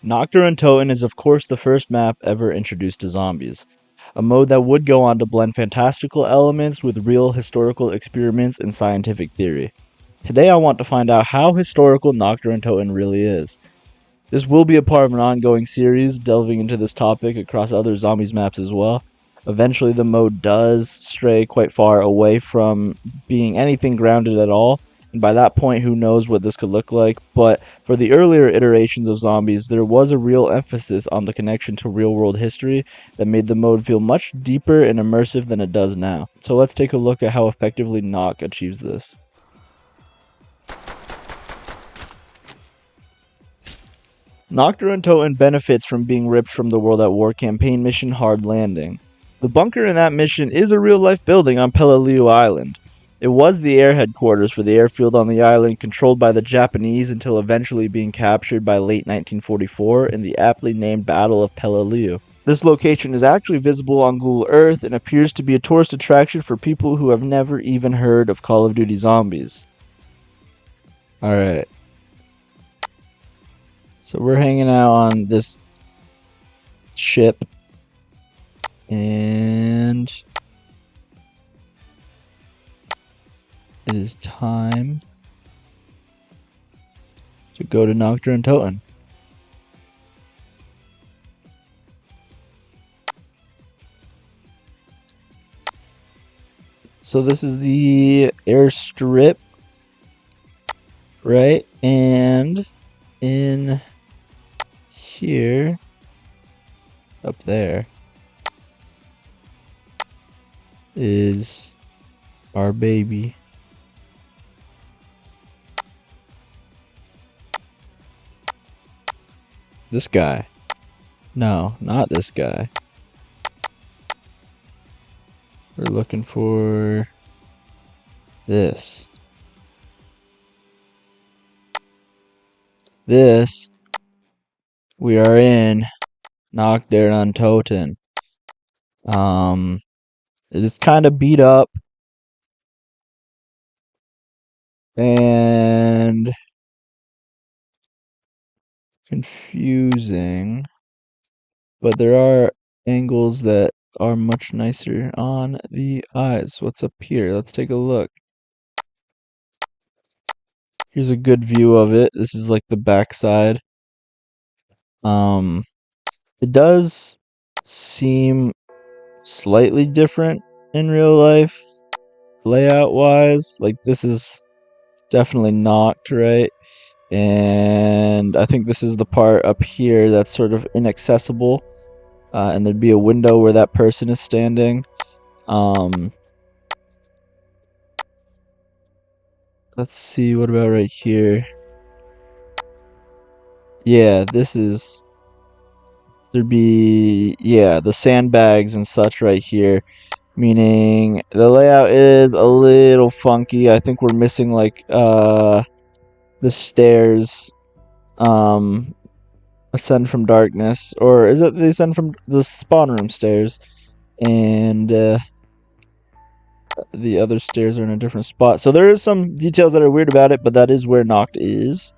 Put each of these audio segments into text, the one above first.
Nacht Der Untoten is of course the first map ever introduced to zombies, a mode that would go on to blend fantastical elements with real historical experiments and scientific theory. Today I want to find out how historical Nacht Der Untoten really is. This will be a part of an ongoing series, delving into this topic across other zombies maps as well. Eventually the mode does stray quite far away from being anything grounded at all, and by that point who knows what this could look like, but for the earlier iterations of zombies there was a real emphasis on the connection to real world history that made the mode feel much deeper and immersive than it does now. So let's take a look at how effectively Nacht achieves this. Nacht Der Untoten benefits from being ripped from the World at War campaign mission Hard Landing. The bunker in that mission is a real-life building on Pelileu Island. It was the air headquarters for the airfield on the island, controlled by the Japanese until eventually being captured by late 1944 in the aptly named Battle of Pelileu. This location is actually visible on Google Earth and appears to be a tourist attraction for people who have never even heard of Call of Duty Zombies. Alright. So we're hanging out on this ship, and it is time to go to Nacht Der Untoten. So this is the airstrip, right? And in here, up there, is our baby. This guy. No, not this guy. We're looking for this. This, we are in Nacht Der Untoten. It is kind of beat up and confusing, but there are angles that are much nicer on the eyes. What's up here? Let's take a look. Here's a good view of it. This is like the backside. It does seem slightly different in real life, layout wise. Like this is definitely Nacht, right? And I think this is the part up here that's sort of inaccessible, and there'd be a window where that person is standing. Let's see, what about right here? Yeah, this is, there'd be, yeah, the sandbags and such right here, meaning the layout is a little funky. I think we're missing like the stairs, ascend from darkness, or is it they ascend from the spawn room stairs, and the other stairs are in a different spot. So there is some details that are weird about it, but that is where Nacht is.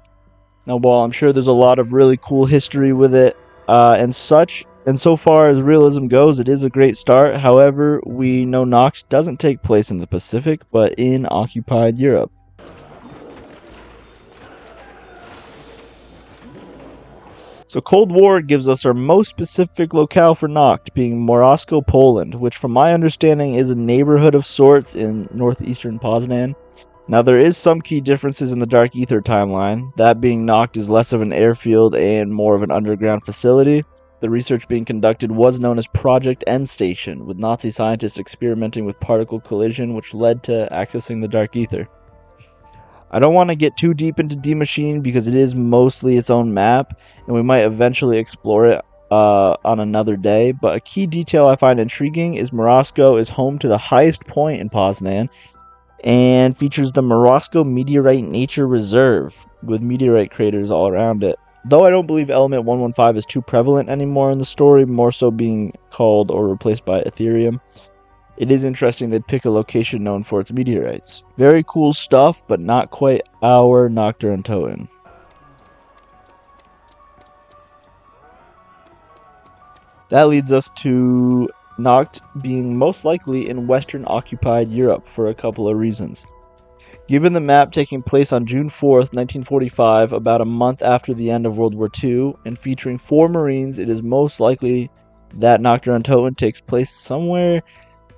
Now, while I'm sure there's a lot of really cool history with it and such, and so far as realism goes, it is a great start. However, we know Nacht doesn't take place in the Pacific, but in occupied Europe. So Cold War gives us our most specific locale for Nacht, being Morasko, Poland, which from my understanding is a neighborhood of sorts in northeastern Poznan. Now there is some key differences in the Dark Ether timeline, that being Nacht is less of an airfield and more of an underground facility. The research being conducted was known as Project End Station, with Nazi scientists experimenting with particle collision, which led to accessing the Dark Ether. I don't want to get too deep into D Machine because it is mostly its own map, and we might eventually explore it on another day, but a key detail I find intriguing is Morasko is home to the highest point in Poznan, and features the Morasko Meteorite Nature Reserve, with meteorite craters all around it. Though I don't believe Element 115 is too prevalent anymore in the story, more so being called or replaced by Ethereum, it is interesting they'd pick a location known for its meteorites. Very cool stuff, but not quite our Nacht Der Untoten. That leads us to Nacht being most likely in Western occupied Europe for a couple of reasons. Given the map taking place on June 4th, 1945, about a month after the end of World War II, and featuring 4 Marines, it is most likely that Nacht Der Untoten takes place somewhere,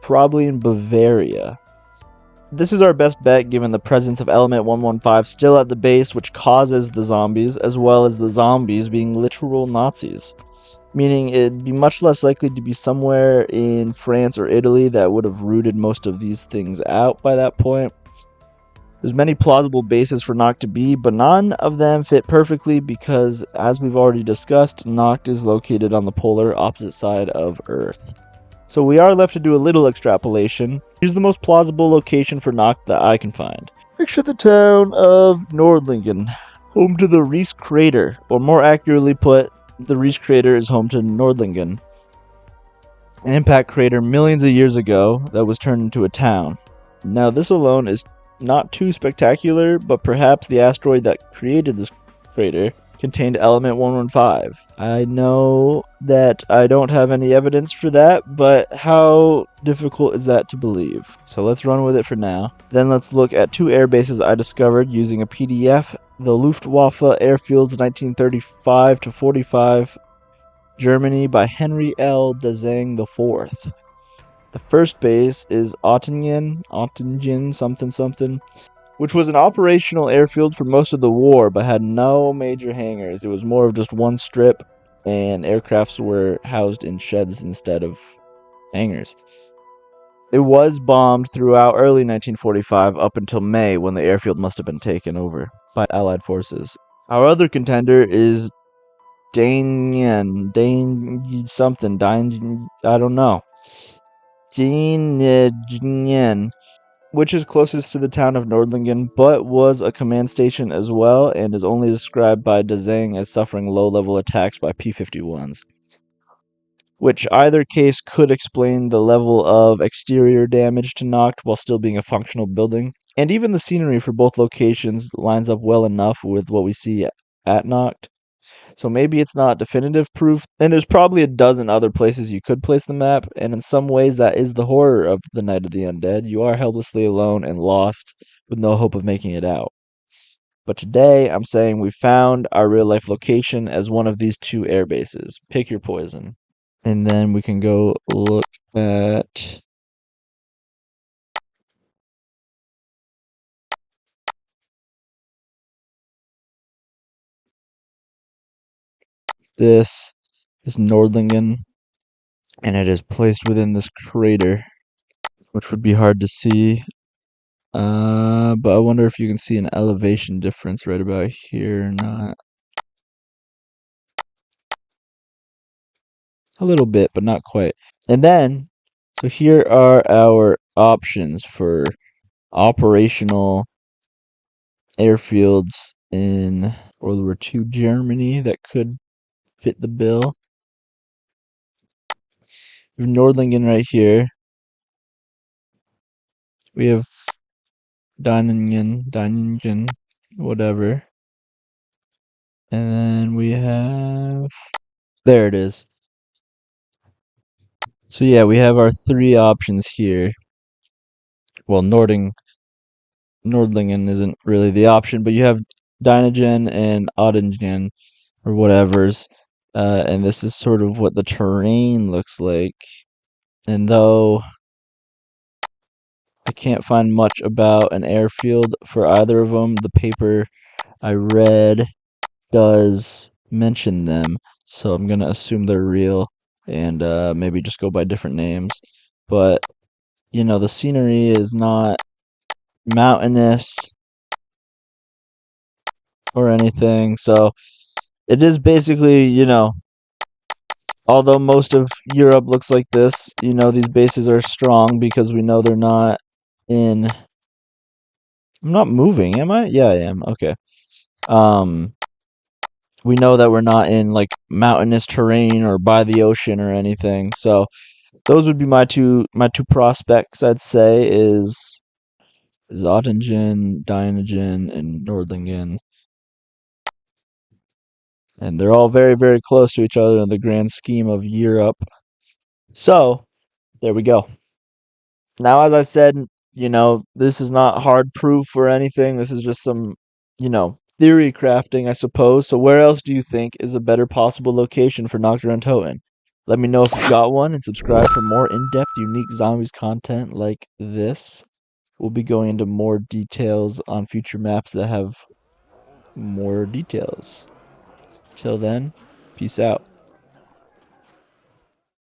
probably in Bavaria. This is our best bet given the presence of Element 115 still at the base, which causes the zombies, as well as the zombies being literal Nazis. Meaning it'd be much less likely to be somewhere in France or Italy that would have rooted most of these things out by that point. There's many plausible bases for Nacht to be, but none of them fit perfectly because, as we've already discussed, Nacht is located on the polar opposite side of Earth. So we are left to do a little extrapolation. Here's the most plausible location for Nacht that I can find. Picture the town of Nordlingen, home to the Reese Crater, or more accurately put, the Reese Crater is home to Nordlingen, an impact crater millions of years ago that was turned into a town. Now this alone is not too spectacular, but perhaps the asteroid that created this crater contained element 115. I know that I don't have any evidence for that, but how difficult is that to believe? So let's run with it for now. Then let's look at 2 air bases I discovered using a PDF. The Luftwaffe Airfields 1935 to 45, Germany by Henry L. Dezang IV. The first base is Ottingen something, which was an operational airfield for most of the war, but had no major hangars. It was more of just one strip, and aircrafts were housed in sheds instead of hangars. It was bombed throughout early 1945 up until May, when the airfield must have been taken over by Allied forces. Our other contender is Dane something, I don't know. Dane, which is closest to the town of Nordlingen, but was a command station as well, and is only described by Dezang as suffering low-level attacks by P-51s. Which either case could explain the level of exterior damage to Nacht while still being a functional building. And even the scenery for both locations lines up well enough with what we see at Nacht. So maybe it's not definitive proof, and there's probably a dozen other places you could place the map, and in some ways that is the horror of the Night of the Undead. You are helplessly alone and lost, with no hope of making it out. But today, I'm saying we found our real-life location as one of these 2 air bases. Pick your poison. And then we can go look at this is Nordlingen, and it is placed within this crater, which would be hard to see. But I wonder if you can see an elevation difference right about here or not. A little bit, but not quite. And then, so here are our options for operational airfields in World War II Germany that could fit the bill. We have Nordlingen right here. We have Deiningen, whatever. And then we have... There it is. So yeah, we have our 3 options here. Well, Nordlingen isn't really the option, but you have Deiningen and Ottingen, or whatever's. And this is sort of what the terrain looks like. And though I can't find much about an airfield for either of them, the paper I read does mention them, so I'm gonna assume they're real and maybe just go by different names. But you know, the scenery is not mountainous or anything, so it is basically, you know, although most of Europe looks like this, you know, these bases are strong because we know they're not in... I'm not moving, am I? Yeah, I am. Okay. We know that we're not in like mountainous terrain or by the ocean or anything. So those would be my two prospects, I'd say, is Ottingen, Deiningen, and Nordlingen. and they're all very, very close to each other in the grand scheme of Europe. So, there we go. Now, as I said, this is not hard proof or anything. This is just some, theory crafting, I suppose. So, where else do you think is a better possible location for Nacht Der Untoten? Let me know if you've got one and subscribe for more in depth, unique zombies content like this. We'll be going into more details on future maps that have more details. Till then, peace out.